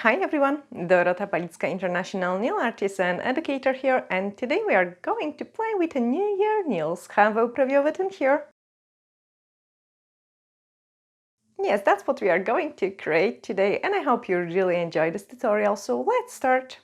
Hi everyone, Dorota International nail artist and educator here, and today we are going to play with a New Year nails. Have a preview of it in here. Yes, that's what we are going to create today, and I hope you really enjoy this tutorial, so let's start.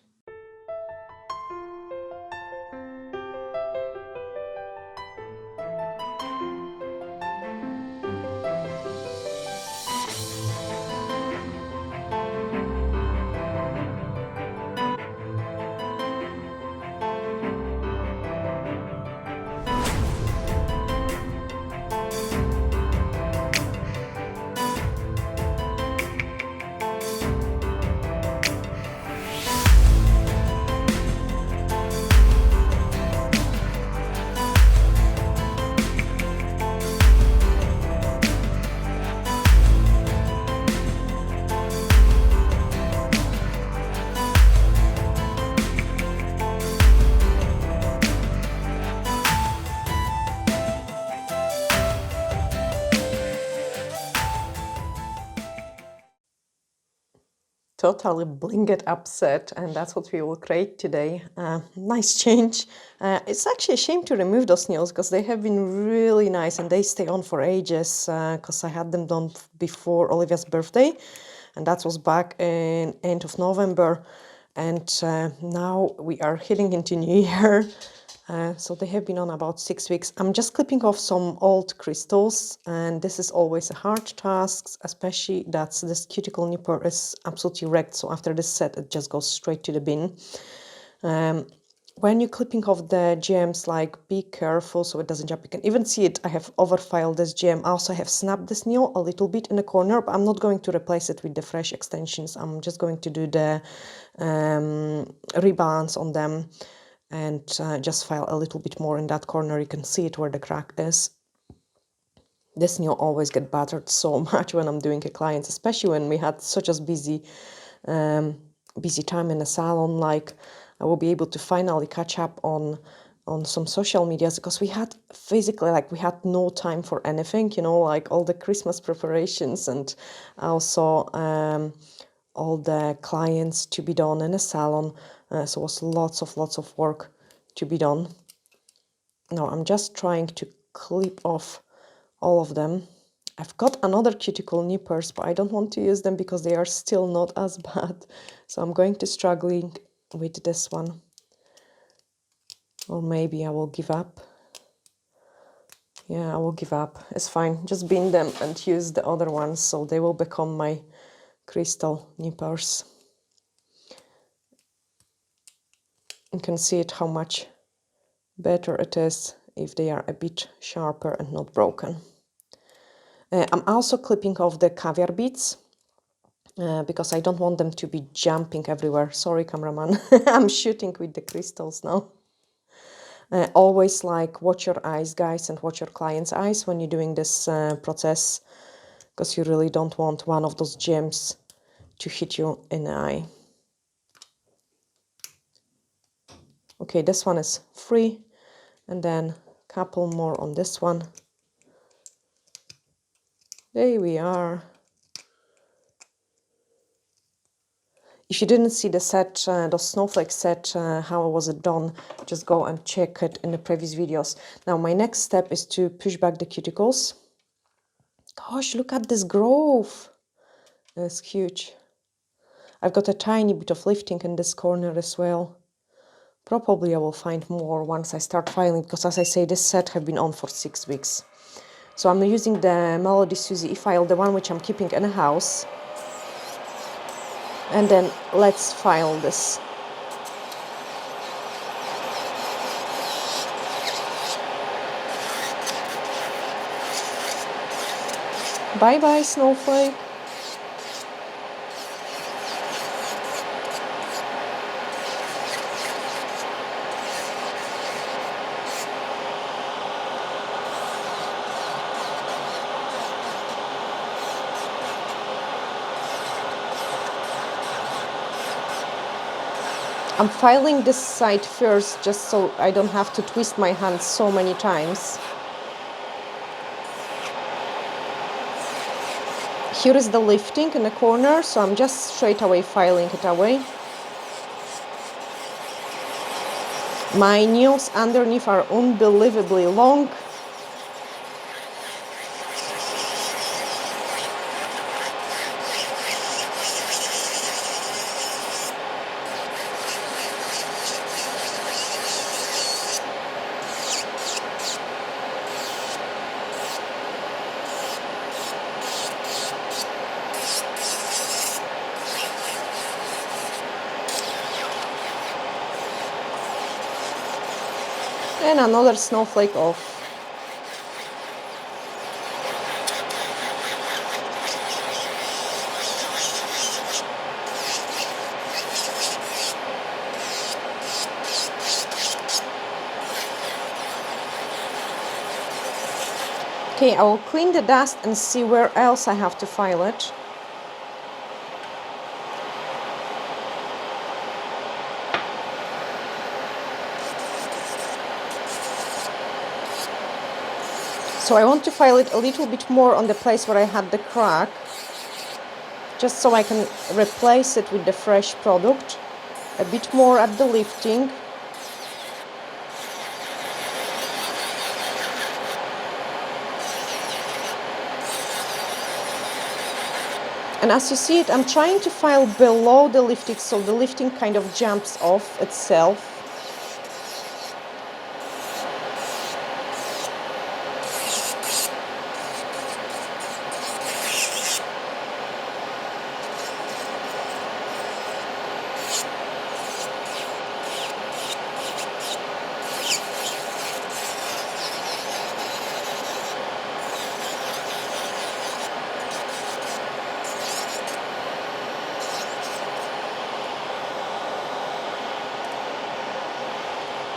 Totally blinged up set, and that's what we will create today. Nice change. It's actually a shame to remove those nails because they have been really nice and they stay on for ages, because I had them done before Olivia's birthday, and that was back in end of November, and now we are heading into New Year. So they have been on about 6 weeks. I'm just clipping off some old crystals, and this is always a hard task, especially that this cuticle nipper is absolutely wrecked. So after this set, it just goes straight to the bin. When you're clipping off the gems, like, be careful so it doesn't jump. You can even see it. I have overfiled this gem. I also have snapped this nail a little bit in the corner, but I'm not going to replace it with the fresh extensions. I'm just going to do the rebalance on them and just file a little bit more in that corner. You can see it where the crack is. This nail always get battered so much when I'm doing a client, especially when we had such a busy time in the salon. Like, I will be able to finally catch up on some social medias, because we had physically, like, we had no time for anything, you know, like all the Christmas preparations, and also all the clients to be done in a salon. So it was lots of work to be done. Now I'm just trying to clip off all of them. I've got another cuticle nippers, but I don't want to use them because they are still not as bad. So I'm going to struggling with this one. Or maybe I will give up. Yeah, I will give up. It's fine. Just bin them and use the other ones, so they will become my crystal nippers. You can see it how much better it is if they are a bit sharper and not broken. I'm also clipping off the caviar beads because I don't want them to be jumping everywhere. Sorry, cameraman. I'm shooting with the crystals now. Always, like, watch your eyes, guys, and watch your client's eyes when you're doing this process, because you really don't want one of those gems to hit you in the eye. Okay, this one is free, and then a couple more on this one. There we are. If you didn't see the set, the snowflake set, how was it done, just go and check it in the previous videos. Now my next step is to push back the cuticles. Gosh, look at this growth. It's huge. I've got a tiny bit of lifting in this corner as well. Probably I will find more once I start filing, because as I say, this set have been on for 6 weeks. So I'm using the Melody Susie e-file, the one which I'm keeping in a house. And then let's file this. Bye bye, snowflake. I'm filing this side first, just so I don't have to twist my hand so many times. Here is the lifting in the corner, so I'm just straight away filing it away. My nails underneath are unbelievably long. And another snowflake off. Okay, I will clean the dust and see where else I have to file it. So I want to file it a little bit more on the place where I had the crack, just so I can replace it with the fresh product. A bit more at the lifting. And as you see it, I'm trying to file below the lifting, so the lifting kind of jumps off itself.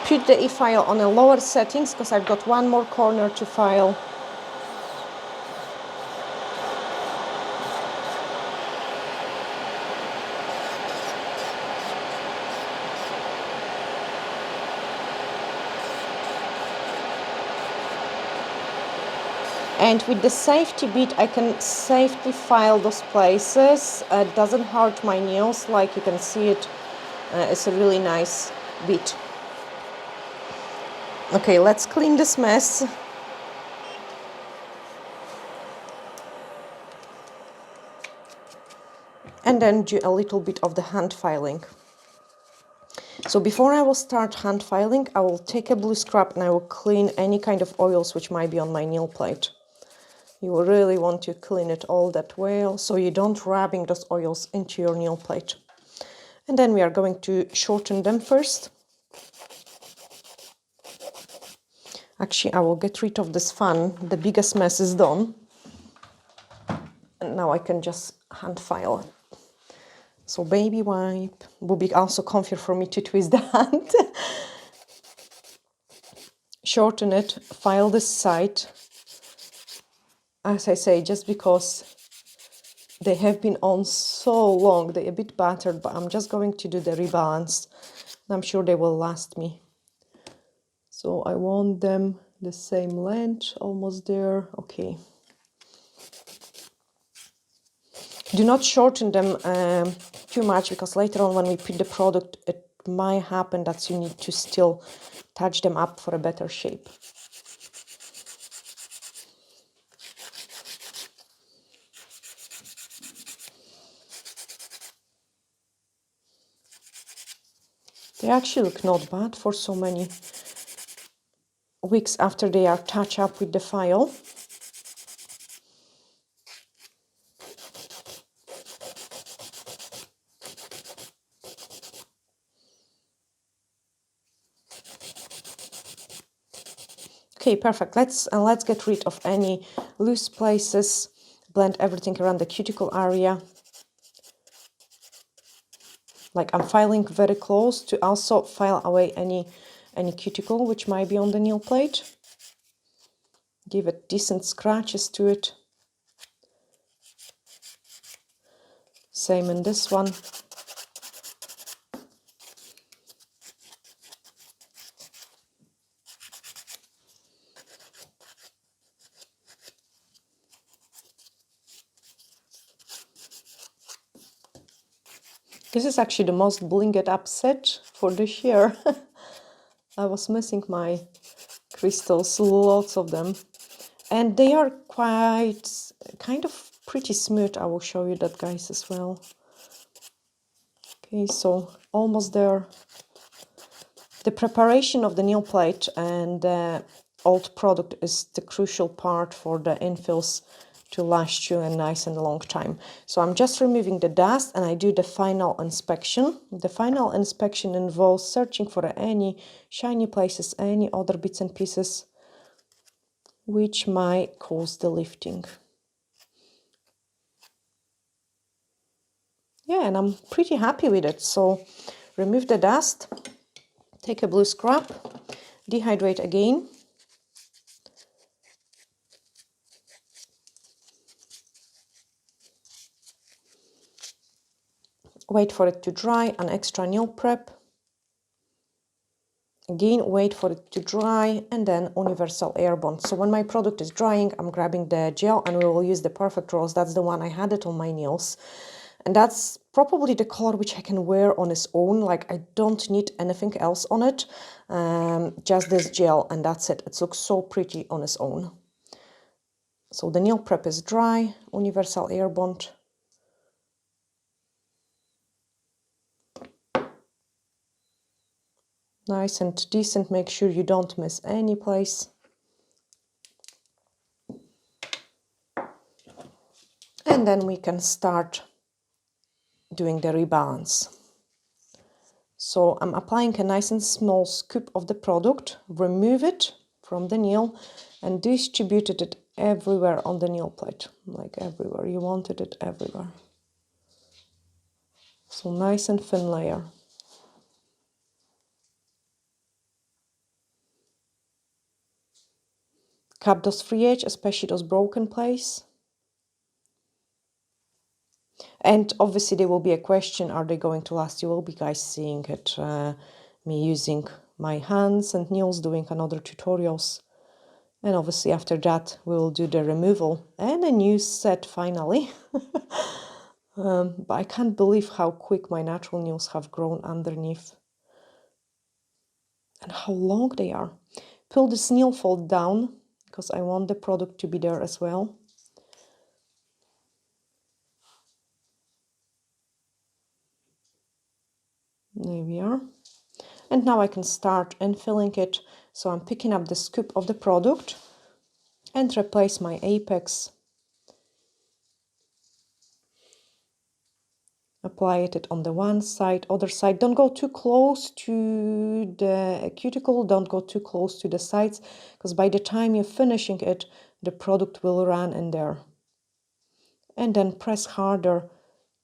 Put the e-file on a lower settings because I've got one more corner to file. And with the safety bit, I can safely file those places. It doesn't hurt my nails, like you can see it. It's a really nice bit. Okay, let's clean this mess. And then do a little bit of the hand filing. So before I will start hand filing, I will take a blue scrub and I will clean any kind of oils which might be on my nail plate. You will really want to clean it all that well, so you don't rubbing those oils into your nail plate. And then we are going to shorten them first. Actually, I will get rid of this fan. The biggest mess is done. And now I can just hand file it. So baby wipe will be also comfier for me to twist the hand. Shorten it, file this side. As I say, just because they have been on so long, they're a bit battered, but I'm just going to do the rebalance. I'm sure they will last me. So I want them the same length, almost there. Okay. Do not shorten them too much, because later on when we put the product, it might happen that you need to still touch them up for a better shape. They actually look not bad for so many weeks after they are touched up with the file. Okay, perfect. Let's get rid of any loose places. Blend everything around the cuticle area. Like I'm filing very close to also file away any cuticle which might be on the nail plate. Give it decent scratches to it. Same in this one. This is actually the most blinged up set for this year. I was missing my crystals, lots of them. And they are kind of pretty smooth. I will show you that, guys, as well. Okay, so almost there. The preparation of the nail plate and the old product is the crucial part for the infills to last you a nice and long time. So I'm just removing the dust and I do the final inspection. The final inspection involves searching for any shiny places, any other bits and pieces which might cause the lifting. Yeah, and I'm pretty happy with it. So remove the dust, take a blue scrub, dehydrate again. Wait for it to dry, an extra nail prep. Again, wait for it to dry, and then universal air bond. So when my product is drying, I'm grabbing the gel and we will use the Perfect Rose. That's the one I had it on my nails. And that's probably the color which I can wear on its own. Like, I don't need anything else on it. Just this gel and that's it. It looks so pretty on its own. So the nail prep is dry, universal air bond. Nice and decent, make sure you don't miss any place. And then we can start doing the rebalance. So I'm applying a nice and small scoop of the product, remove it from the nail and distributed it everywhere on the nail plate, like everywhere. You wanted it everywhere. So nice and thin layer. Cap those free edge, especially those broken places. And obviously there will be a question, are they going to last? You will be guys seeing it, me using my hands and nails, doing another tutorials. And obviously after that we will do the removal and a new set finally. But I can't believe how quick my natural nails have grown underneath. And how long they are. Pull this nail fold down because I want the product to be there as well. There we are. And now I can start infilling it. So I'm picking up the scoop of the product and replace my apex. Apply it on the one side, other side. Don't go too close to the cuticle. Don't go too close to the sides, because by the time you're finishing it, the product will run in there. And then press harder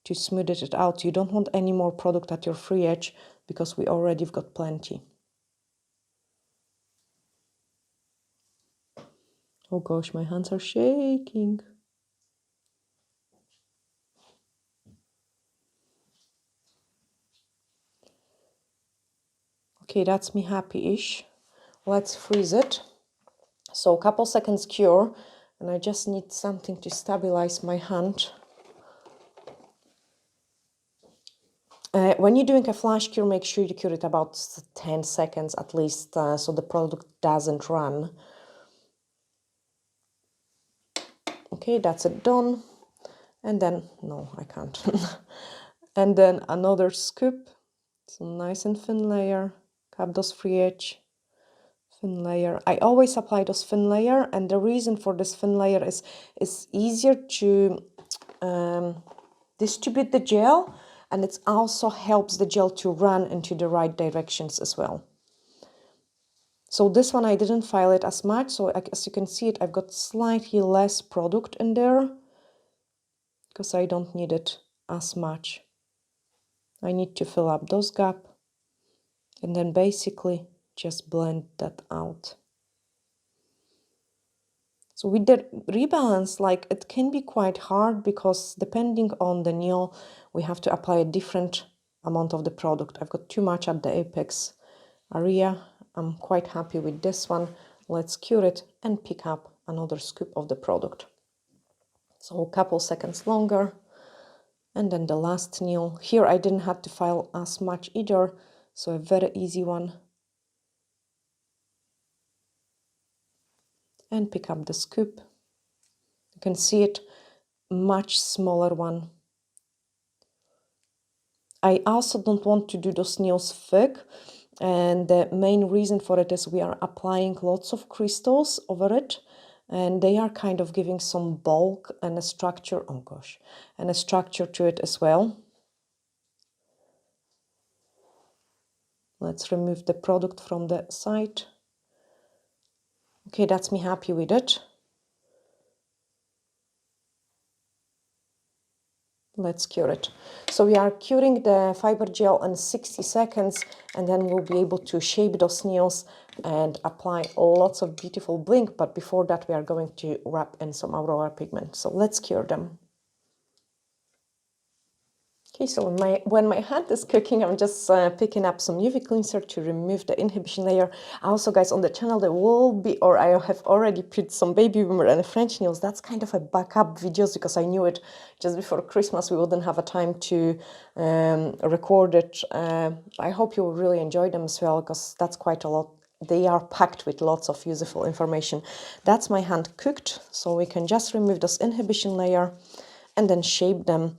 to smooth it out. You don't want any more product at your free edge, because we already have got plenty. Oh gosh, my hands are shaking. Okay, that's me happy-ish. Let's freeze it. So a couple seconds cure, and I just need something to stabilize my hand. When you're doing a flash cure, make sure you cure it about 10 seconds at least, so the product doesn't run. Okay, that's it done. And then, no, I can't. And then another scoop, some nice and thin layer, cap those free edge, thin layer. I always apply those thin layer, and the reason for this thin layer is it's easier to distribute the gel, and it also helps the gel to run into the right directions as well. So this one I didn't file it as much, so as you can see it, I've got slightly less product in there because I don't need it as much. I need to fill up those gaps and then basically just blend that out. So with the rebalance, like, it can be quite hard because depending on the nail, we have to apply a different amount of the product. I've got too much at the apex area. I'm quite happy with this one. Let's cure it and pick up another scoop of the product. So a couple seconds longer. And then the last nail. Here I didn't have to file as much either, so a very easy one. And pick up the scoop. You can see it, much smaller one. I also don't want to do those nails thick, and the main reason for it is we are applying lots of crystals over it, and they are kind of giving some bulk and a structure, oh gosh, and a structure to it as well. Let's remove the product from the side. Okay, that's me happy with it. Let's cure it. So we are curing the fiber gel in 60 seconds, and then we'll be able to shape those nails and apply lots of beautiful bling. But before that, we are going to wrap in some Aurora pigment. So let's cure them. Okay, so when my hand is cooking, I'm just picking up some UV cleanser to remove the inhibition layer. Also, guys, on the channel there will be, or I have already put some baby boomer and French nails. That's kind of a backup videos because I knew it just before Christmas we wouldn't have a time to record it. I hope you will really enjoy them as well, because that's quite a lot. They are packed with lots of useful information. That's my hand cooked, so we can just remove this inhibition layer and then shape them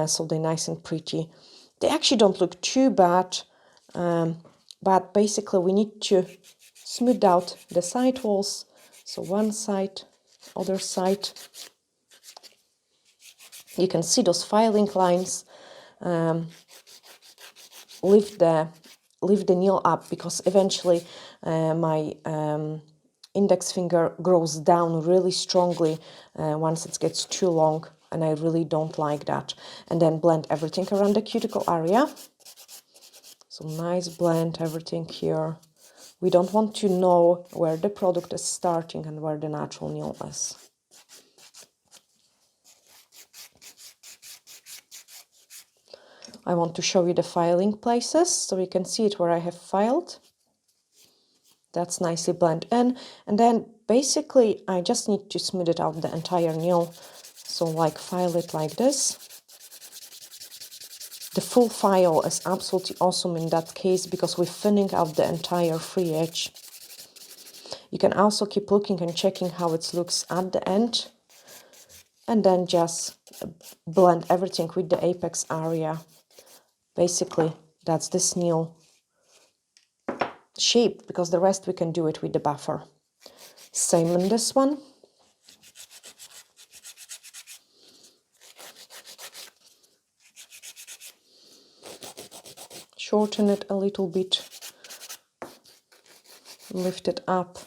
so they're nice and pretty. They actually don't look too bad, but basically we need to smooth out the side walls. So one side, other side. You can see those filing lines. Lift the nail up, because eventually my index finger grows down really strongly once it gets too long, and I really don't like that. And then blend everything around the cuticle area. So nice blend everything here. We don't want to know where the product is starting and where the natural nail is. I want to show you the filing places, so you can see it where I have filed. That's nicely blend in, and then basically I just need to smooth it out the entire nail. So like file it like this. The full file is absolutely awesome in that case, because we're thinning out the entire free edge. You can also keep looking and checking how it looks at the end, and then just blend everything with the apex area. Basically, that's this nail shape, because the rest we can do it with the buffer. Same in this one. Shorten it a little bit, lift it up.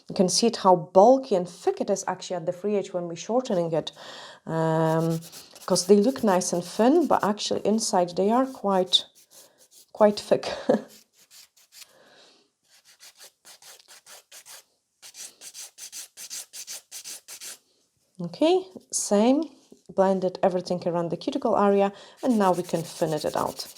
You can see it how bulky and thick it is actually at the free edge when we're shortening it, because they look nice and thin, but actually inside they are quite thick. Okay, same, blended everything around the cuticle area, and now we can thin it out.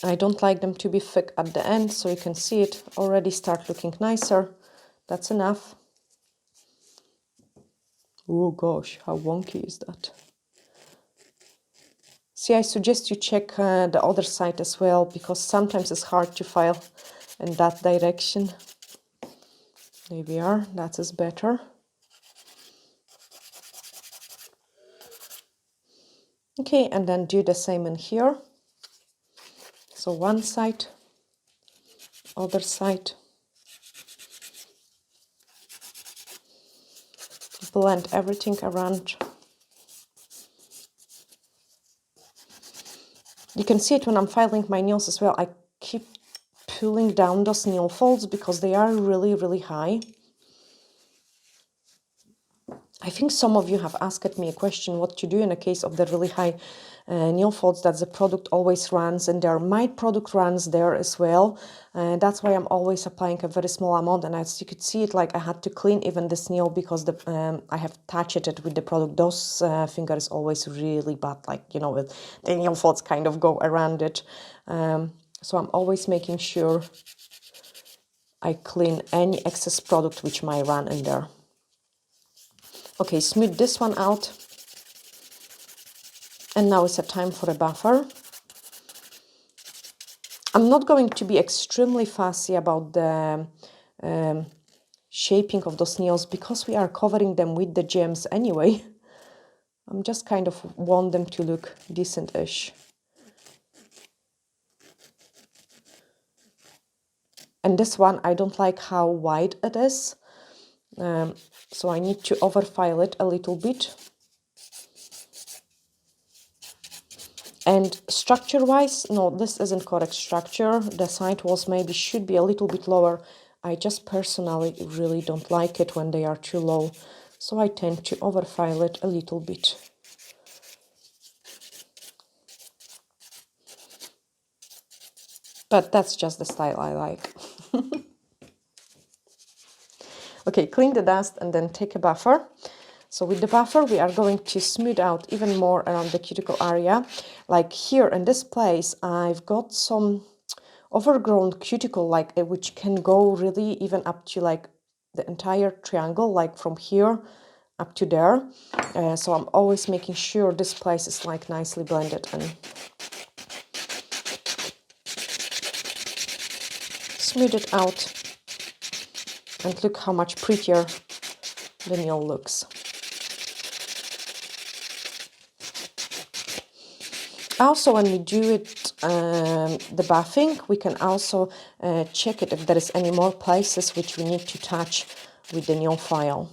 I don't like them to be thick at the end, so you can see it already start looking nicer. That's enough. Oh gosh, how wonky is that? See, I suggest you check the other side as well, because sometimes it's hard to file in that direction. There we are, that is better. Okay, and then do the same in here. So one side, other side. Blend everything around. You can see it when I'm filing my nails as well. I keep pulling down those nail folds because they are really, really high. I think some of you have asked me a question what to do in a case of the really high nail folds that the product always runs, and my product runs there as well. That's why I'm always applying a very small amount, and as you could see it, like I had to clean even this nail because I have touched it with the product. Those fingers always really bad, like, you know, the nail folds kind of go around it. So I'm always making sure I clean any excess product which might run in there. Okay, smooth this one out. And now it's a time for a buffer. I'm not going to be extremely fussy about the shaping of those nails because we are covering them with the gems anyway. I'm just kind of want them to look decent-ish. And this one, I don't like how wide it is. So I need to overfile it a little bit. And structure-wise, no, this isn't correct structure. The side walls maybe should be a little bit lower. I just personally really don't like it when they are too low. So I tend to overfile it a little bit. But that's just the style I like. Okay, clean the dust and then take a buffer. So with the buffer, we are going to smooth out even more around the cuticle area. Like here in this place, I've got some overgrown cuticle, like which can go really even up to like the entire triangle, like from here up to there. So I'm always making sure this place is like nicely blended in. Smooth it out. And look how much prettier the nail looks. Also, when we do it, the buffing, we can also check it if there is any more places which we need to touch with the nail file.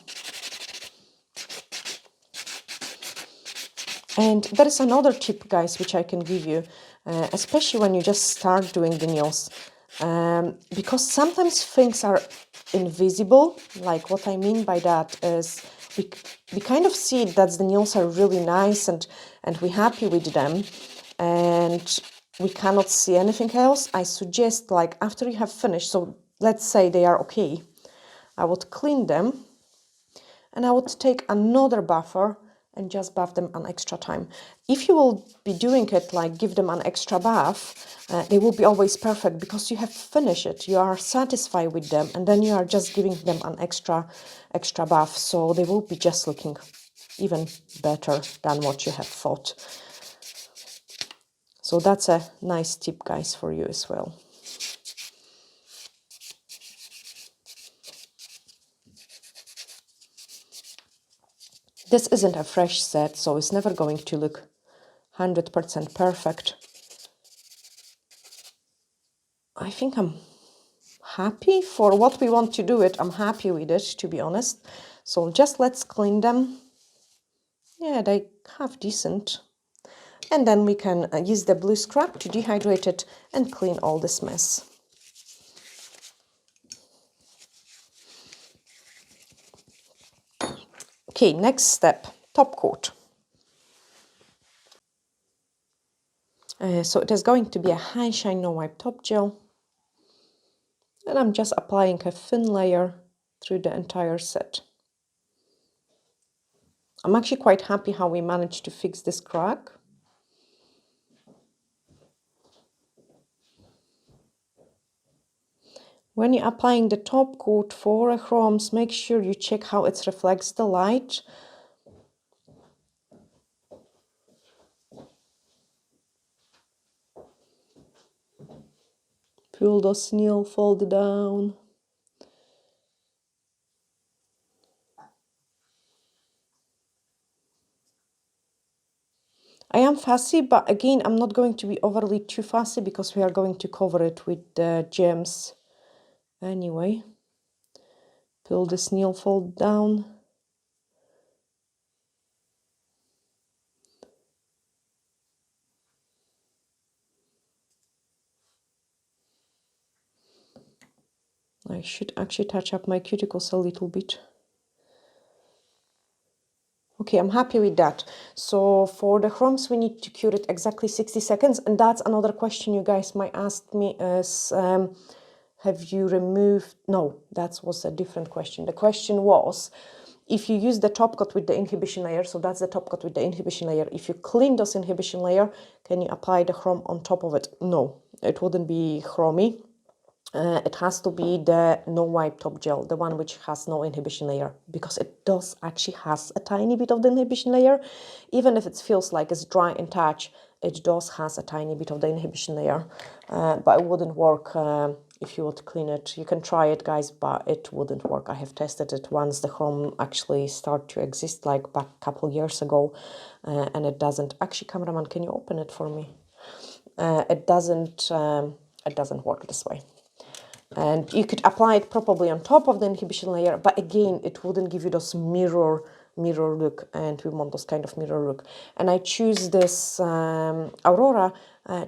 And there is another tip, guys, which I can give you, especially when you just start doing the nails. Because sometimes things are invisible. Like what I mean by that is we kind of see that the nails are really nice and we're happy with them, and we cannot see anything else. I suggest, like, after you have finished, so let's say they are okay, I would clean them and I would take another buffer and just buff them an extra time. If you will be doing it, like give them an extra buff, they will be always perfect because you have finished it. You are satisfied with them, and then you are just giving them an extra buff. So they will be just looking even better than what you have thought. So that's a nice tip, guys, for you as well. This isn't a fresh set, so it's never going to look 100% perfect. I think I'm happy for what we want to do it. I'm happy with it, to be honest. So just let's clean them. Yeah, they have decent. And then we can use the blue scrub to dehydrate it and clean all this mess. Okay, next step, top coat. So it is going to be a high shine no wipe top gel. And I'm just applying a thin layer through the entire set. I'm actually quite happy how we managed to fix this crack. When you're applying the top coat for chromes, make sure you check how it reflects the light. Pull those nail fold down. I am fussy, but again, I'm not going to be overly too fussy because we are going to cover it with the gems anyway. Pull this nail fold down. I should actually touch up my cuticles a little bit. Okay, I'm happy with that. So for the chromes, we need to cure it exactly 60 seconds. And that's another question you guys might ask me is, have you removed... No, that was a different question. The question was, if you use the top coat with the inhibition layer, so that's the top coat with the inhibition layer, if you clean those inhibition layer, can you apply the chrome on top of it? No, it wouldn't be chromy. It has to be the no wipe top gel, the one which has no inhibition layer, because it does actually has a tiny bit of the inhibition layer. Even if it feels like it's dry in touch, it does has a tiny bit of the inhibition layer, but it wouldn't work if you would clean it. You can try it, guys, but it wouldn't work. I have tested it once the chrome actually started to exist, like back a couple years ago, and it doesn't. Actually, cameraman, can you open it for me? It doesn't work this way. And you could apply it probably on top of the inhibition layer, but again, it wouldn't give you those mirror look, and we want those kind of mirror look. And I choose this Aurora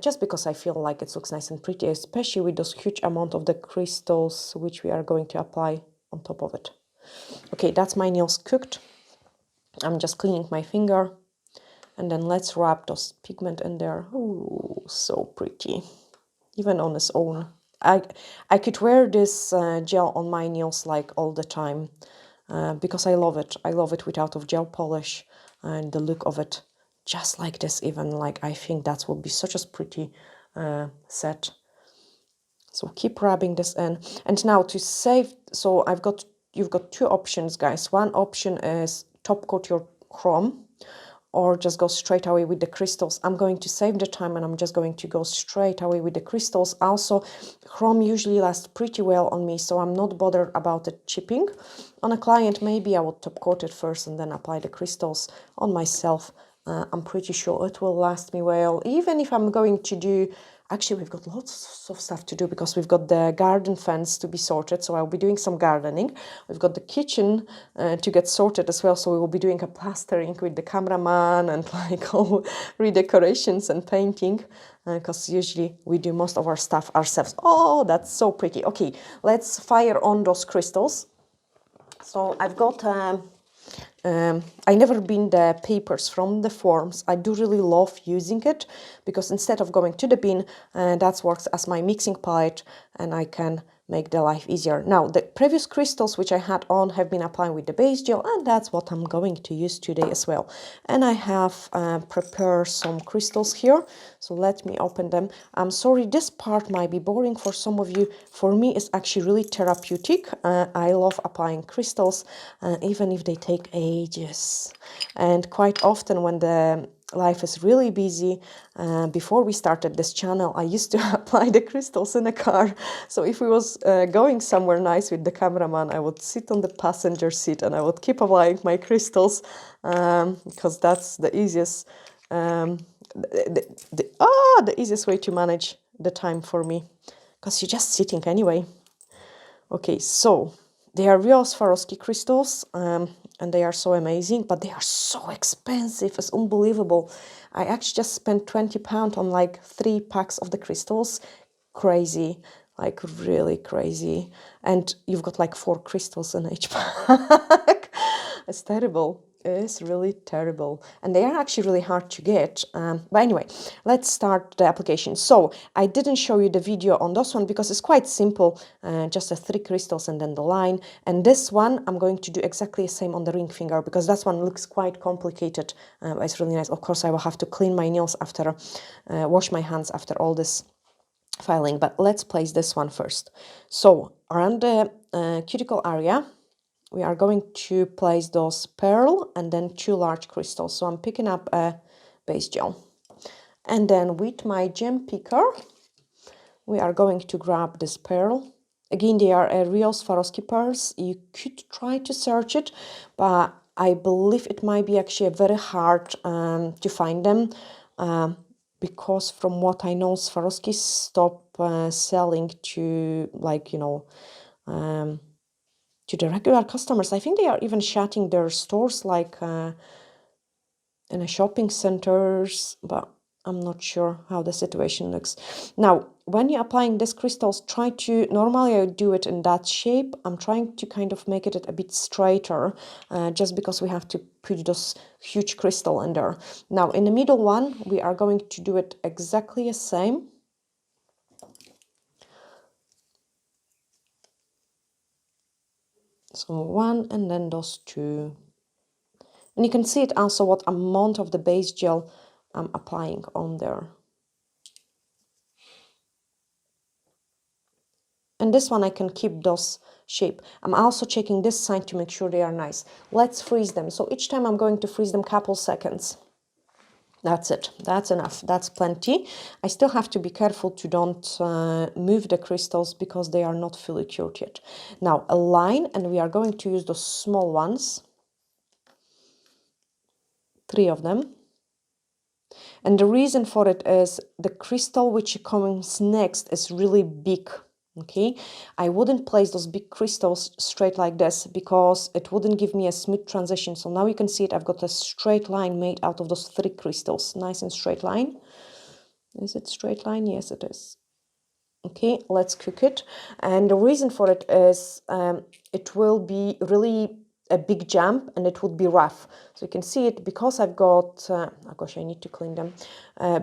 just because I feel like it looks nice and pretty, especially with those huge amount of the crystals which we are going to apply on top of it. Okay, that's my nails cooked. I'm just cleaning my finger, and then let's wrap those pigment in there. Oh, so pretty, even on its own. I could wear this gel on my nails like all the time because I love it. I love it without of gel polish, and the look of it just like this, even like I think that would be such a pretty set. So keep rubbing this in. And now to save, so you've got two options, guys. One option is top coat your chrome, or just go straight away with the crystals. I'm going to save the time, and I'm just going to go straight away with the crystals. Also, chrome usually lasts pretty well on me, so I'm not bothered about it chipping. On a client, maybe I would top coat it first and then apply the crystals. On myself, I'm pretty sure it will last me well. Even if I'm going to do, actually we've got lots of stuff to do because we've got the garden fence to be sorted, so I'll be doing some gardening. We've got the kitchen to get sorted as well, so we will be doing a plastering with the cameraman and like all redecorations and painting, because usually we do most of our stuff ourselves. Oh, that's so pretty. Okay, let's fire on those crystals. So I've got I never been the papers from the forms. I do really love using it because instead of going to the bin, that works as my mixing palette, and I can make the life easier. Now, the previous crystals which I had on have been applying with the base gel, and that's what I'm going to use today as well. And I have prepared some crystals here, so let me open them. I'm sorry, this part might be boring for some of you. For me, it's actually really therapeutic. I love applying crystals, even if they take ages. And quite often when the life is really busy, before we started this channel, I used to apply the crystals in a car. So if we was going somewhere nice with the cameraman, I would sit on the passenger seat and I would keep applying my crystals, because that's the easiest the easiest way to manage the time for me, because you're just sitting anyway. Okay, so they are real Swarovski crystals, and they are so amazing, but they are so expensive. It's unbelievable. I actually just spent £20 on like 3 packs of the crystals. Crazy, like really crazy. And you've got like 4 crystals in each pack. It's terrible. It's really terrible, and they are actually really hard to get, but anyway, let's start the application. So I didn't show you the video on this one because it's quite simple, just the 3 crystals and then the line. And this one I'm going to do exactly the same on the ring finger because that one looks quite complicated. It's really nice. Of course, I will have to clean my nails after, wash my hands after all this filing, but let's place this one first. So around the cuticle area, we are going to place those pearl and then 2 large crystals. So I'm picking up a base gel. And then with my gem picker, we are going to grab this pearl. Again, they are a real Swarovski pearls. You could try to search it, but I believe it might be actually very hard to find them, because from what I know, Swarovski stopped selling to, like, you know, to the regular customers. I think they are even shutting their stores, like in a shopping centers, but I'm not sure how the situation looks. Now, when you're applying these crystals, try to, normally I do it in that shape. I'm trying to kind of make it a bit straighter, just because we have to put those huge crystal in there. Now, in the middle one, we are going to do it exactly the same. So 1 and then those 2. And you can see it also what amount of the base gel I'm applying on there. And this one I can keep those shape. I'm also checking this side to make sure they are nice. Let's freeze them. So each time I'm going to freeze them couple seconds. That's it. That's enough. That's plenty. I still have to be careful to don't move the crystals because they are not fully cured yet. Now a line, and we are going to use those small ones. 3 of them. And the reason for it is the crystal which comes next is really big. Okay, I wouldn't place those big crystals straight like this because it wouldn't give me a smooth transition. So now you can see it, I've got a straight line made out of those 3 crystals. Nice and straight line. Is it straight line? Yes, it is. Okay, let's cook it. And the reason for it is it will be really a big jump and it would be rough. So you can see it because I've got, oh gosh, I need to clean them.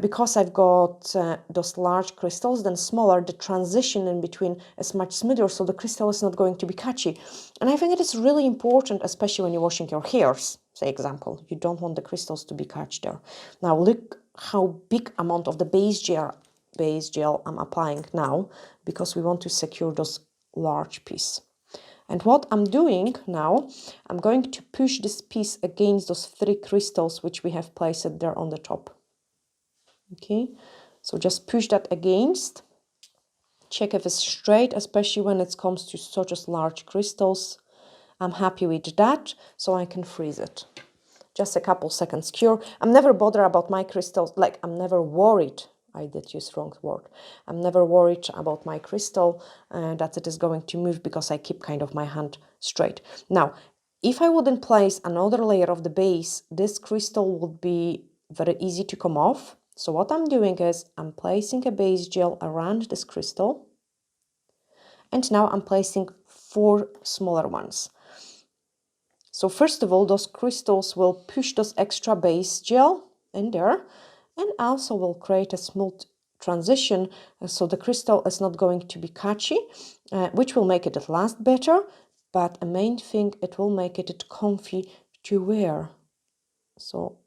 Because I've got those large crystals, then smaller, the transition in between is much smoother, so the crystal is not going to be catchy. And I think it is really important, especially when you're washing your hairs, say example. You don't want the crystals to be catched there. Now look how big amount of the base gel I'm applying now, because we want to secure those large piece. And what I'm doing now, I'm going to push this piece against those 3 crystals which we have placed there on the top. Okay, so just push that against. Check if it's straight, especially when it comes to such as large crystals. I'm happy with that, so I can freeze it. Just a couple seconds cure. I'm never bothered about my crystals, like I'm never worried. I did use wrong word. I'm never worried about my crystal that it is going to move because I keep kind of my hand straight. Now, if I wouldn't place another layer of the base, this crystal would be very easy to come off. So what I'm doing is I'm placing a base gel around this crystal. And now I'm placing 4 smaller ones. So first of all, those crystals will push those extra base gel in there and also will create a smooth transition, so the crystal is not going to be catchy, which will make it last better, but a main thing, it will make it comfy to wear. So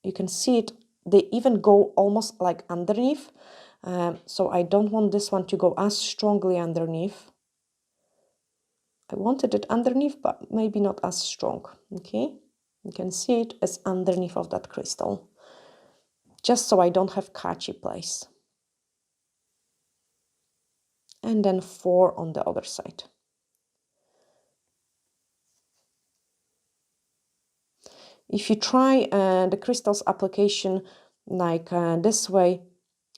you can see it, they even go almost like underneath, so I don't want this one to go as strongly underneath. I wanted it underneath, but maybe not as strong. Okay, you can see it as underneath of that crystal, just so I don't have catchy place. And then 4 on the other side. If you try the crystals application like this way,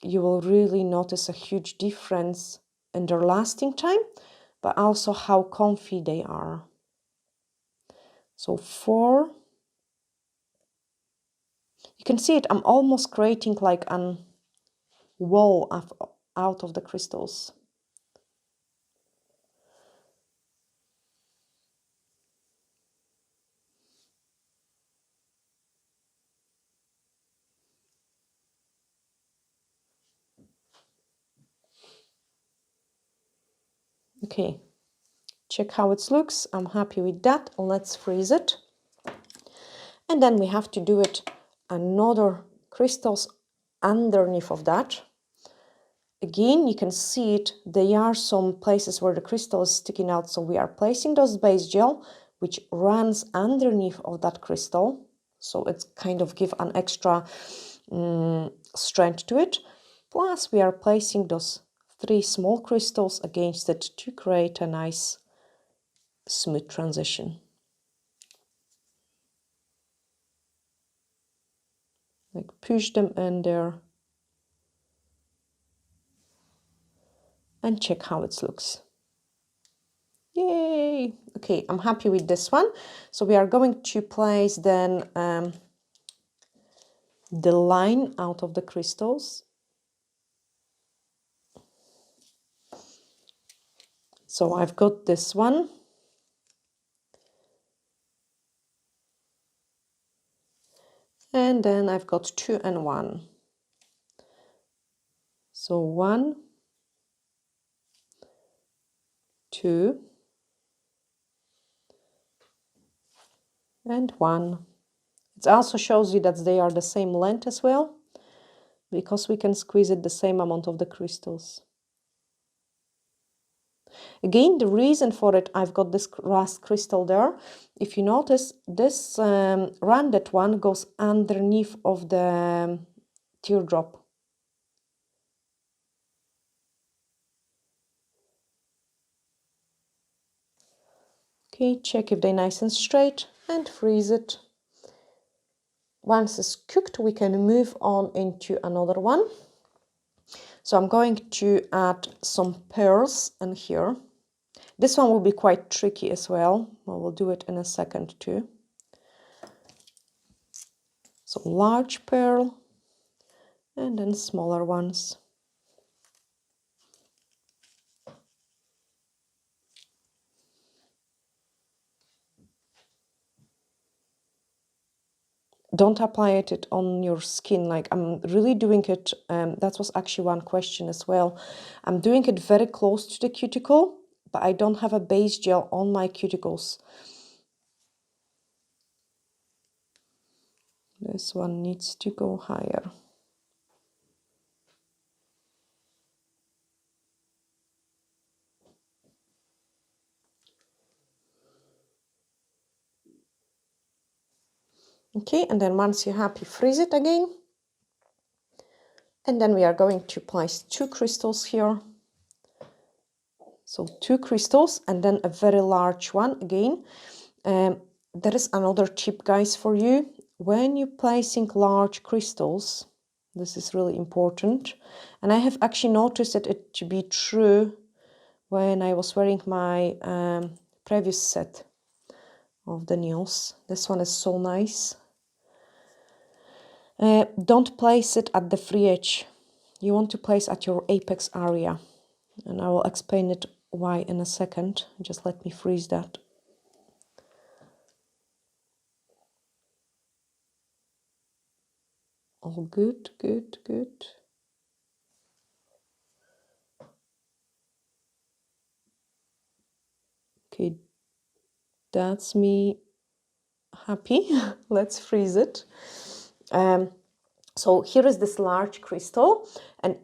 you will really notice a huge difference in their lasting time, but also how comfy they are. So 4. You can see it, I'm almost creating like a wall out of the crystals. Okay, check how it looks. I'm happy with that. Let's freeze it. And then we have to do it another crystals underneath of that. Again, you can see it, there are some places where the crystal is sticking out, so we are placing those base gel which runs underneath of that crystal, so it's kind of give an extra strength to it. Plus we are placing those 3 small crystals against it to create a nice smooth transition. Like push them in there and check how it looks. Yay! Okay, I'm happy with this one. So we are going to place then the line out of the crystals. So I've got this one. And then I've got 2 and 1. So 1, 2, and 1. It also shows you that they are the same length as well, because we can squeeze it the same amount of the crystals. Again, the reason for it, I've got this rust crystal there. If you notice, this rounded one goes underneath of the teardrop. Okay, check if they're nice and straight and freeze it. Once it's cooked, we can move on into another one. So I'm going to add some pearls in here. This one will be quite tricky as well. We'll do it in a second too. So large pearl and then smaller ones. Don't apply it on your skin. Like, I'm really doing it, that was actually one question as well. I'm doing it very close to the cuticle, but I don't have a base gel on my cuticles. This one needs to go higher. Okay, and then once you're happy, freeze it again. And then we are going to place 2 crystals here. So 2 crystals and then a very large one again. There is another tip, guys, for you. When you're placing large crystals, this is really important. And I have actually noticed it to be true when I was wearing my previous set of the nails. This one is so nice. Don't place it at the free edge. You want to place at your apex area. And I will explain it why in a second. Just let me freeze that. All good, good, good. Okay, that's me happy. Let's freeze it. So here is this large crystal, and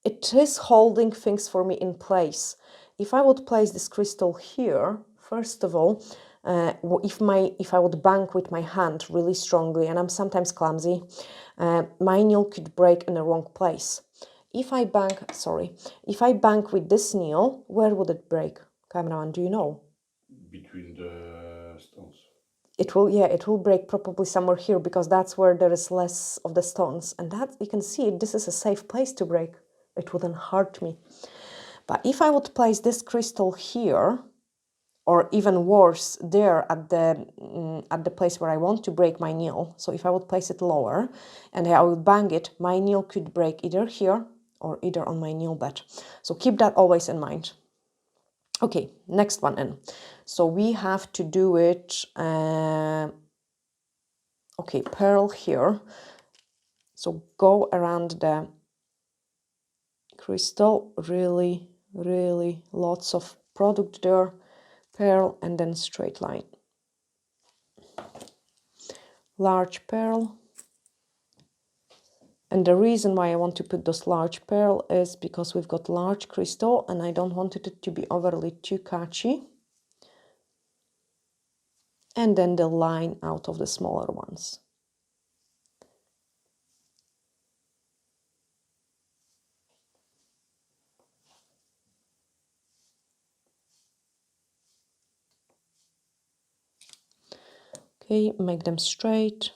it is holding things for me in place. If I would place this crystal here, first of all, if I would bang with my hand really strongly, and I'm sometimes clumsy, my nail could break in the wrong place. If I bang with this nail, where would it break? Cameraman, do you know? Between the stones. It will break probably somewhere here, because that's where there is less of the stones, and that you can see this is a safe place to break. It wouldn't hurt me. But if I would place this crystal here, or even worse, there at the place where I want to break my nail, so if I would place it lower and I would bang it, my nail could break either here or either on my nail bed. So keep that always in mind. Okay, next one in. So we have to do it, okay, pearl here. So go around the crystal, really, really lots of product there. Pearl and then straight line. Large pearl. And the reason why I want to put this large pearl is because we've got large crystal and I don't want it to be overly too catchy. And then the line out of the smaller ones. Okay, make them straight.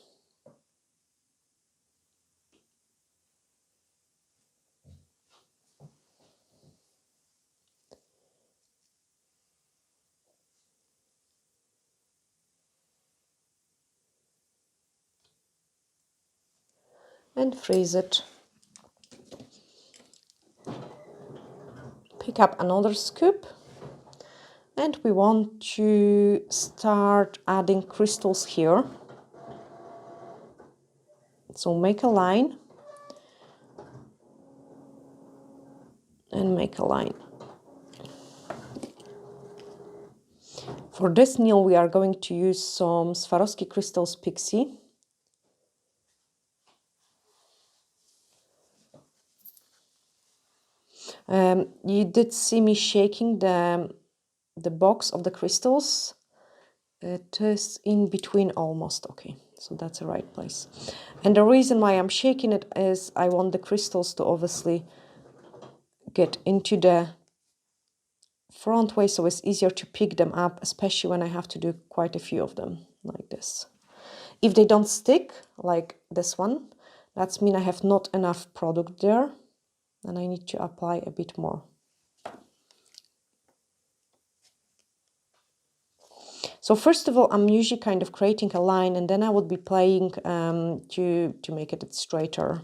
And freeze it. Pick up another scoop. And we want to start adding crystals here. So make a line. And make a line. For this nail, we are going to use some Swarovski crystals pixie. You did see me shaking the box of the crystals. It is in between almost. Okay, so that's the right place. And the reason why I'm shaking it is I want the crystals to obviously get into the front way, so it's easier to pick them up, especially when I have to do quite a few of them like this. If they don't stick like this one, that means I have not enough product there and I need to apply a bit more. So first of all, I'm usually kind of creating a line and then I would be playing to make it straighter.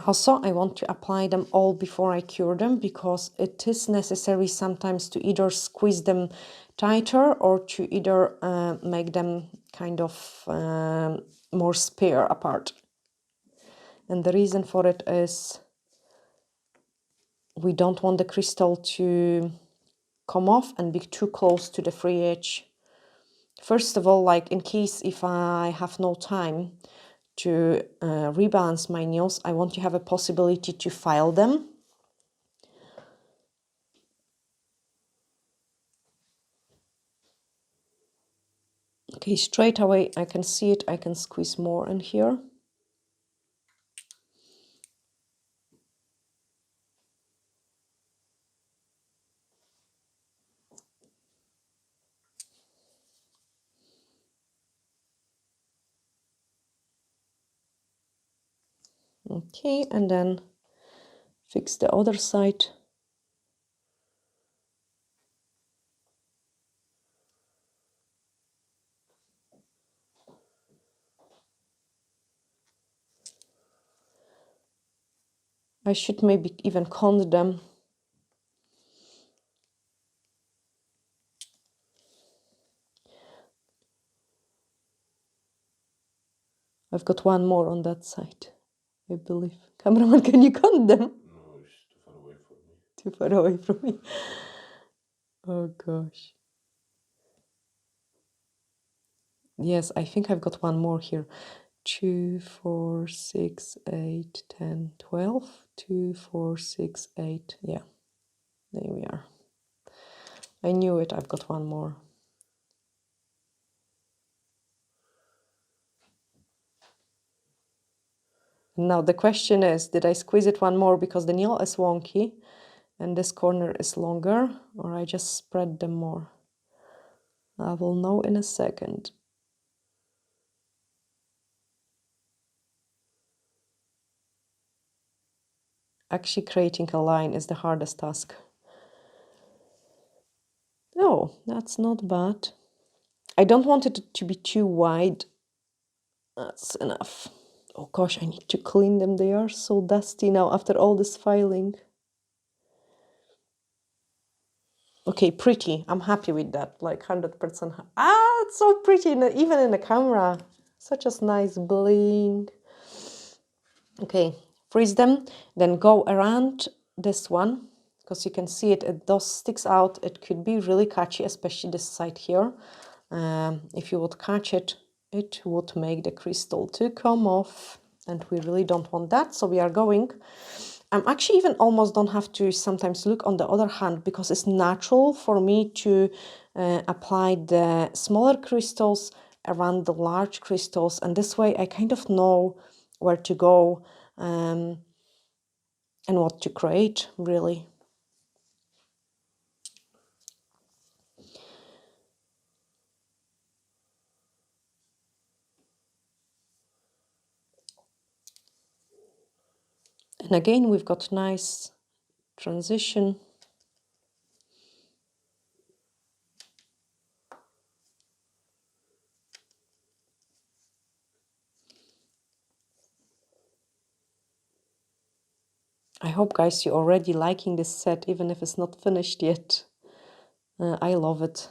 Also, I want to apply them all before I cure them because it is necessary sometimes to either squeeze them tighter or to either make them kind of more spare apart. And the reason for it is we don't want the crystal to come off and be too close to the free edge. First of all, like in case if I have no time to rebalance my nails, I want to have a possibility to file them. Okay, straight away I can see it, I can squeeze more in here. Okay, and then fix the other side. I should maybe even count them. I've got one more on that side, I believe. Cameraman, can you count them? No, it's too far away from me. Too far away from me. Oh gosh. Yes, I think I've got one more here. 2, 4, 6, 8, 10, 12. 2, 4, 6, 8. Yeah, there we are. I knew it, I've got one more. Now the question is, did I squeeze it one more because the nail is wonky and this corner is longer, or I just spread them more? I will know in a second. Actually creating a line is the hardest task. Oh, that's not bad. I don't want it to be too wide. That's enough. Oh gosh, I need to clean them. They are so dusty now after all this filing. Okay, pretty. I'm happy with that, like 100%. Ah, it's so pretty, even in the camera. Such a nice bling. Okay, freeze them, then go around this one, because you can see it, it does sticks out. It could be really catchy, especially this side here. If you would catch it, it would make the crystal to come off, and we really don't want that, so we are going. I'm actually even almost don't have to sometimes look on the other hand, because it's natural for me to apply the smaller crystals around the large crystals, and this way I kind of know where to go and what to create, really. And again, we've got nice transition. I hope, guys, you're already liking this set, even if it's not finished yet. I love it.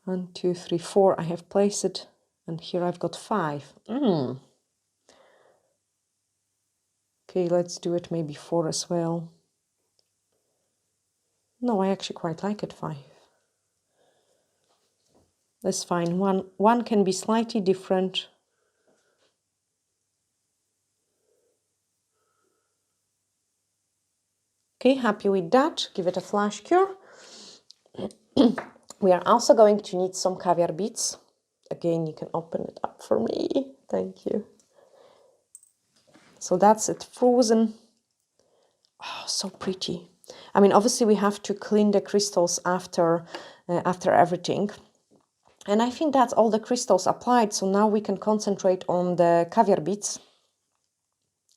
1, 2, 3, 4. I have placed it, and here I've got 5. Okay, let's do it maybe 4 as well. No, I actually quite like it 5. That's fine. One can be slightly different. Okay, happy with that. Give it a flash cure. We are also going to need some caviar beads. Again, you can open it up for me. Thank you. So that's it, frozen. Oh, so pretty. I mean, obviously we have to clean the crystals after everything. And I think that's all the crystals applied. So now we can concentrate on the caviar beads.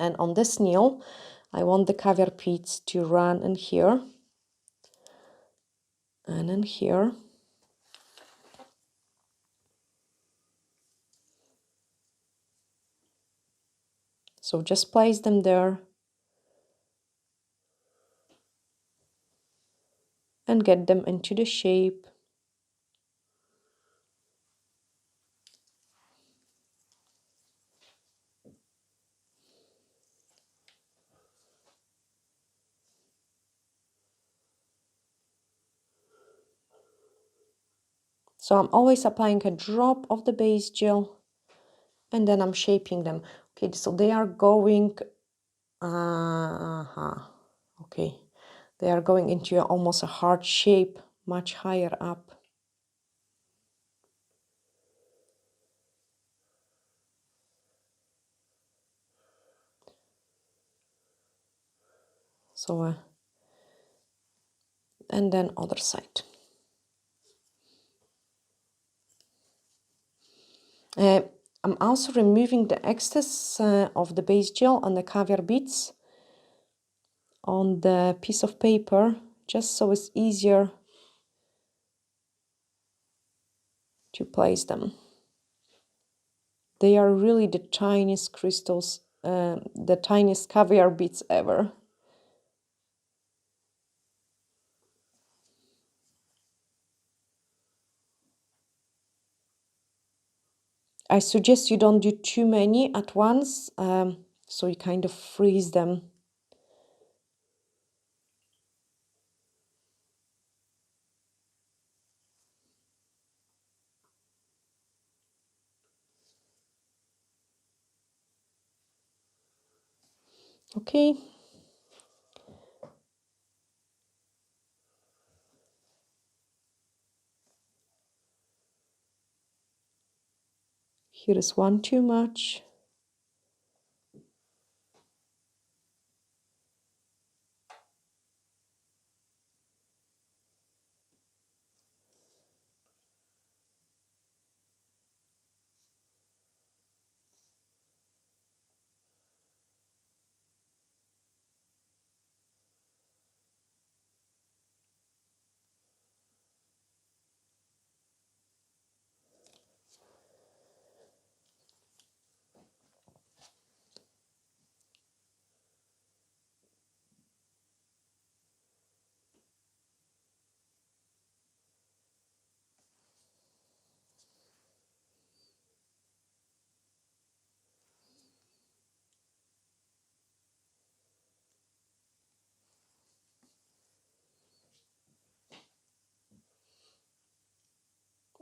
And on this nail, I want the caviar beads to run in here and in here. So just place them there and get them into the shape. So I'm always applying a drop of the base gel and then I'm shaping them. Okay, so they are going, okay, they are going into almost a heart shape, much higher up. So, and then other side. I'm also removing the excess of the base gel and the caviar beads on the piece of paper, just so it's easier to place them. They are really the tiniest crystals, the tiniest caviar beads ever. I suggest you don't do too many at once, so you kind of freeze them. Okay. Here is one too much.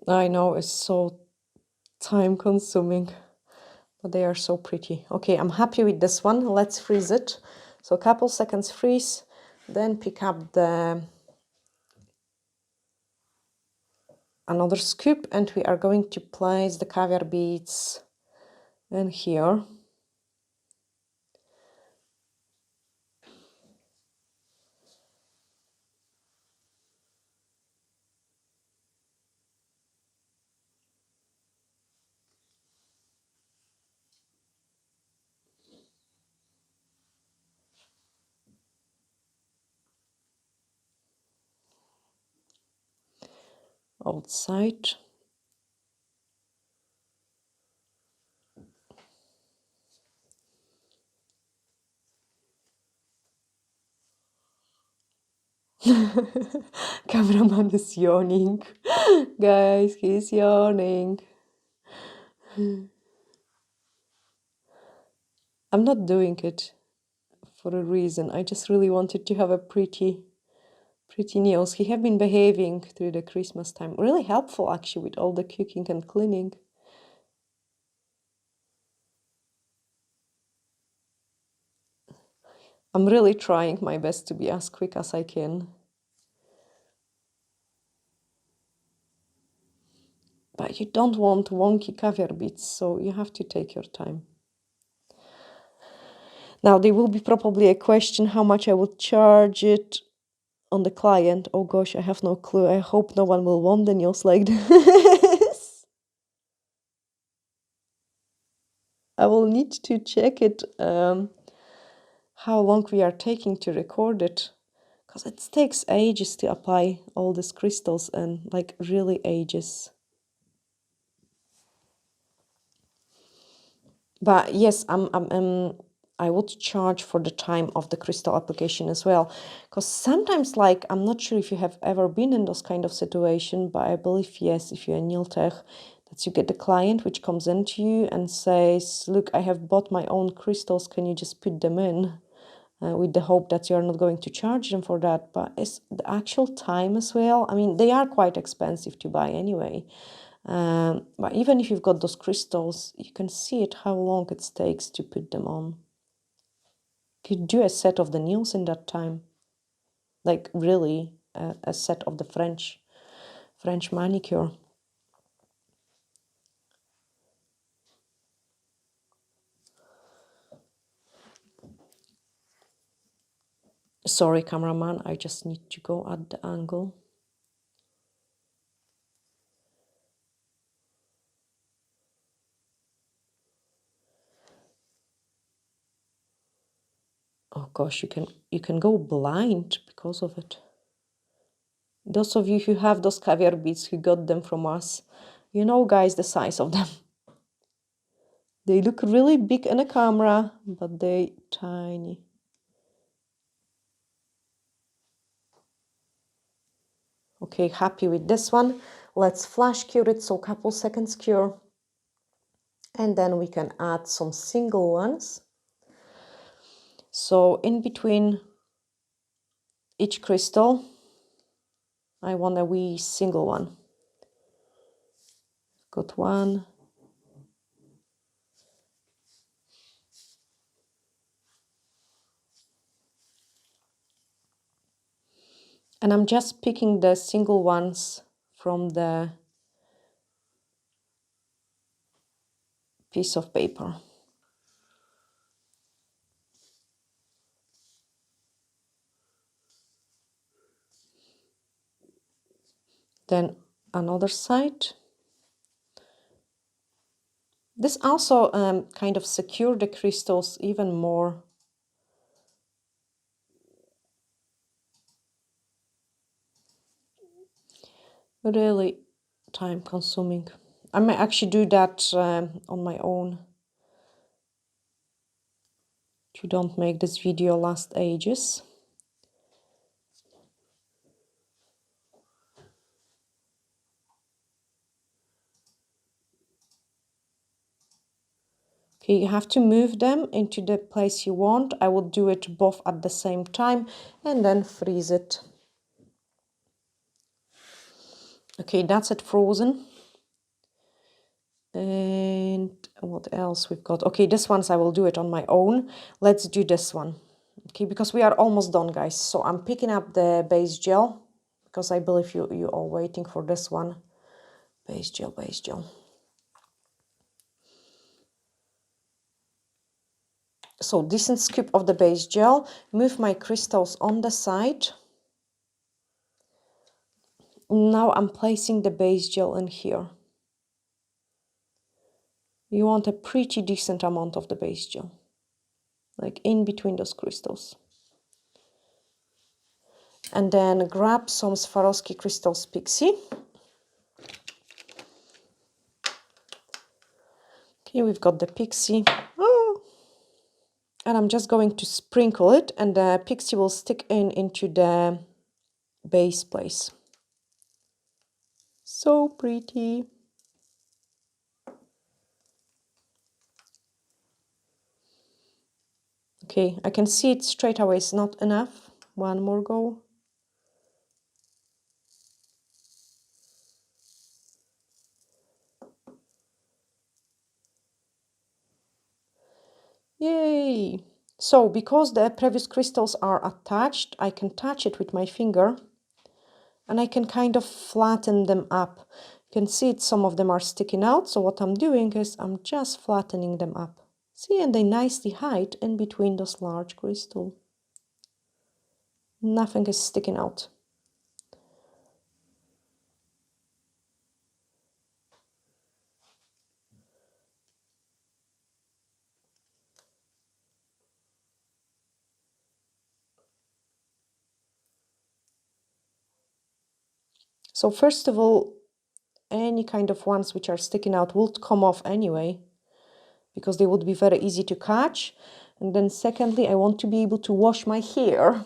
I know it's so time consuming, but they are so pretty. Okay, I'm happy with this one. Let's freeze it. So a couple seconds freeze, then pick up the another scoop and we are going to place the caviar beads in here. Outside. Cameraman is yawning. Guys, he's yawning. I'm not doing it for a reason. I just really wanted to have a pretty Pretty nails. He have been behaving through the Christmas time. Really helpful actually with all the cooking and cleaning. I'm really trying my best to be as quick as I can. But you don't want wonky caviar bits, so you have to take your time. Now there will be probably a question how much I would charge it on the client. Oh gosh, I have no clue. I hope no one will want the nails like this. I will need to check it, how long we are taking to record it. Because it takes ages to apply all these crystals and like really ages. But yes, I would charge for the time of the crystal application as well. Because sometimes, like, I'm not sure if you have ever been in those kind of situation, but I believe, yes, if you're a nail tech, that you get the client which comes into you and says, look, I have bought my own crystals, can you just put them in? With the hope that you're not going to charge them for that. But it's the actual time as well. I mean, they are quite expensive to buy anyway. But even if you've got those crystals, you can see it how long it takes to put them on. You could do a set of the nails in that time. Like really a set of the French manicure. Sorry, cameraman, I just need to go at the angle. Oh gosh, you can go blind because of it. Those of you who have those caviar beads who got them from us, you know, guys, the size of them. They look really big in a camera, but they tiny. Okay, happy with this one. Let's flash cure it, so couple seconds cure. And then we can add some single ones. So in between each crystal, I want a wee single one. Got one. And I'm just picking the single ones from the piece of paper. Then another side. This also kind of secure the crystals even more. Really time consuming. I might actually do that on my own to don't make this video last ages. Okay, you have to move them into the place you want. I will do it both at the same time and then freeze it. Okay, that's it frozen. And what else we've got? Okay, this ones I will do it on my own. Let's do this one. Okay, because we are almost done, guys. So I'm picking up the base gel because I believe you all waiting for this one. Base gel, base gel. So decent scoop of the base gel. Move my crystals on the side. Now I'm placing the base gel in here. You want a pretty decent amount of the base gel, like in between those crystals. And then grab some Swarovski crystals pixie. Okay, we've got the pixie. Oh. And I'm just going to sprinkle it, and the pixie will stick into the base place. So pretty. Okay, I can see it straight away. It's not enough. One more go. Yay! So because the previous crystals are attached, I can touch it with my finger and I can kind of flatten them up. You can see it, some of them are sticking out. So what I'm doing is I'm just flattening them up. See, and they nicely hide in between those large crystals. Nothing is sticking out. So first of all, any kind of ones which are sticking out would come off anyway, because they would be very easy to catch. And then secondly, I want to be able to wash my hair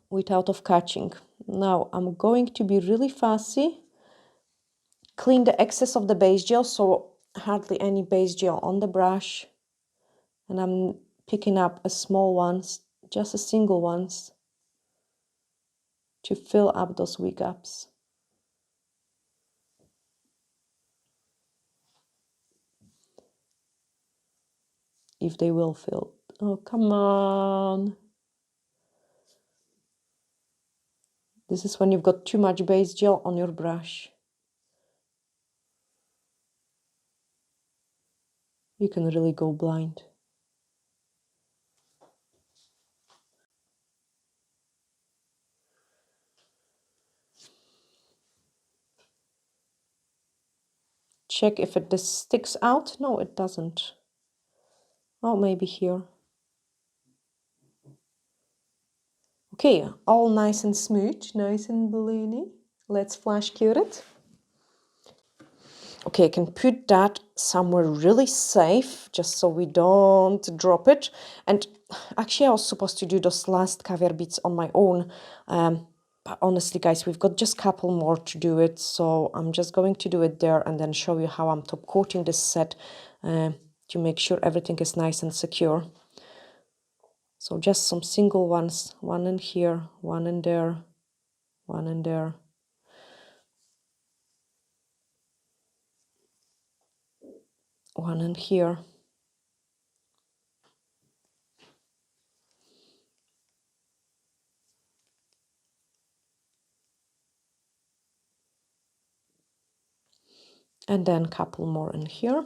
without of catching. Now I'm going to be really fussy, clean the excess of the base gel, so hardly any base gel on the brush. And I'm picking up a small ones, just a single ones, to fill up those wig gaps. If they will fill. Oh, come on. This is when you've got too much base gel on your brush. You can really go blind. Check if this sticks out. No, it doesn't. Oh, maybe here. Okay, all nice and smooth, nice and blingy. Let's flash cure it. Okay, I can put that somewhere really safe, just so we don't drop it. And actually, I was supposed to do those last caviar beads on my own. But honestly, guys, we've got just a couple more to do it. So I'm just going to do it there and then show you how I'm top coating this set to make sure everything is nice and secure. So just some single ones, one in here, one in there, one in there. One in here. And then a couple more in here.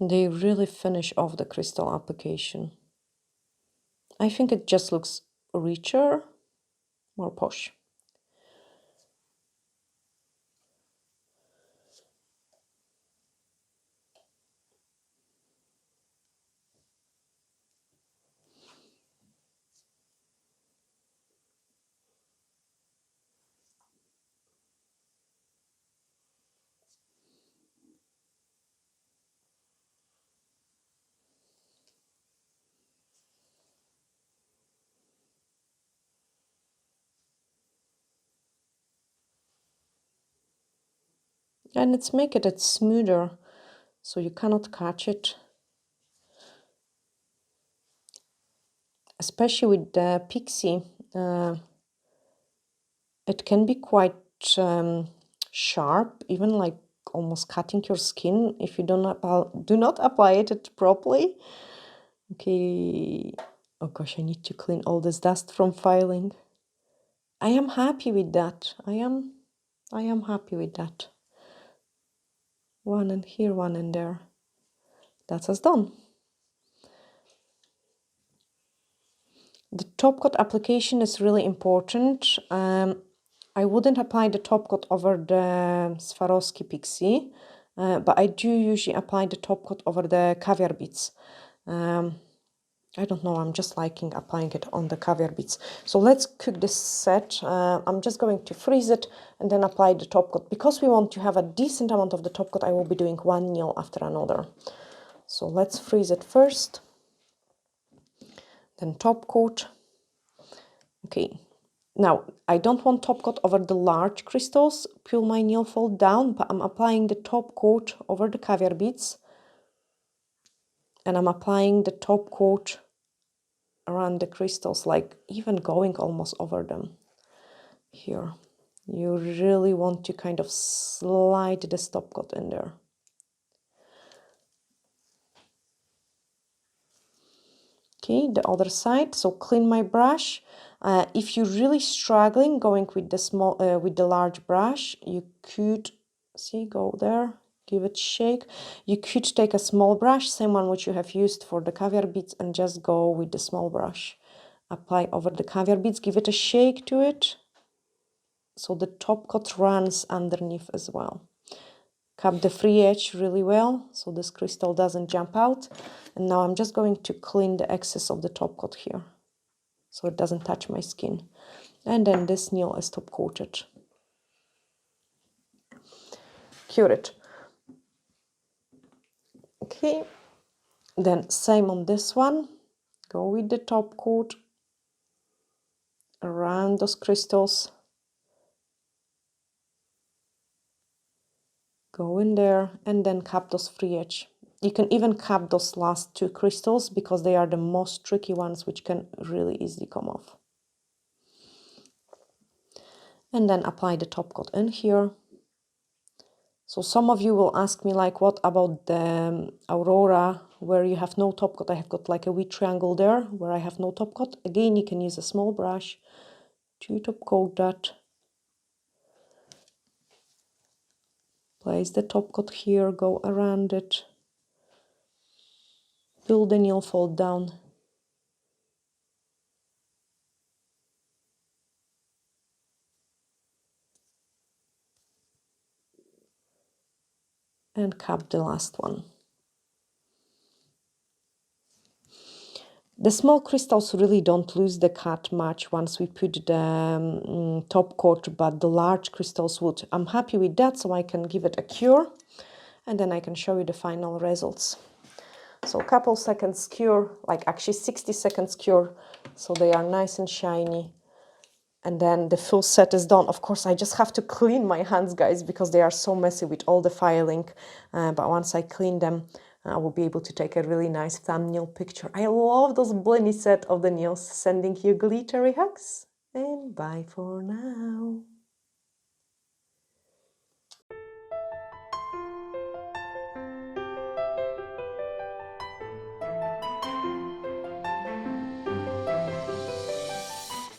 They really finish off the crystal application. I think it just looks richer, more posh. And it's making it smoother, so you cannot catch it. Especially with the pixie, it can be quite sharp, even like almost cutting your skin if you do not apply it properly. Okay. Oh gosh, I need to clean all this dust from filing. I am happy with that. I am happy with that. One in here, one in there. That's us done. The top coat application is really important. I wouldn't apply the top coat over the Swarovski pixie, but I do usually apply the top coat over the caviar beads. I don't know, I'm just liking applying it on the caviar beads. So let's cook this set. I'm just going to freeze it and then apply the top coat. Because we want to have a decent amount of the top coat, I will be doing one nail after another. So let's freeze it first. Then top coat. Okay, Now, I don't want top coat over the large crystals, pull my nail fold down, but I'm applying the top coat over the caviar beads. And I'm applying the top coat around the crystals, like even going almost over them. Here, you really want to kind of slide the top coat in there. Okay, the other side. So clean my brush. If you're really struggling going with the with the large brush, you could see, go there, give it a shake. You could take a small brush, same one which you have used for the caviar beads, and just go with the small brush. Apply over the caviar beads, give it a shake to it, so the top coat runs underneath as well. Cap the free edge really well, so this crystal doesn't jump out. And now I'm just going to clean the excess of the top coat here, so it doesn't touch my skin. And then this nail is top coated. Cure it. Okay, then same on this one. Go with the top coat around those crystals. Go in there and then cap those free edge. You can even cap those last two crystals because they are the most tricky ones, which can really easily come off. And then apply the top coat in here. So some of you will ask me, like, what about the Aurora where you have no top coat? I have got like a wee triangle there where I have no top coat. Again, you can use a small brush to top coat that. Place the top coat here, go around it. Pull the nail fold down. And cap the last one. The small crystals really don't lose the cut much once we put the top coat, but the large crystals would. I'm happy with that, so I can give it a cure, and then I can show you the final results. So a couple seconds cure, like actually 60 seconds cure, so they are nice and shiny. And then the full set is done. Of course, I just have to clean my hands, guys, because they are so messy with all the filing. But once I clean them, I will be able to take a really nice thumbnail picture. I love those blingy set of the nails. Sending you glittery hugs, and bye for now.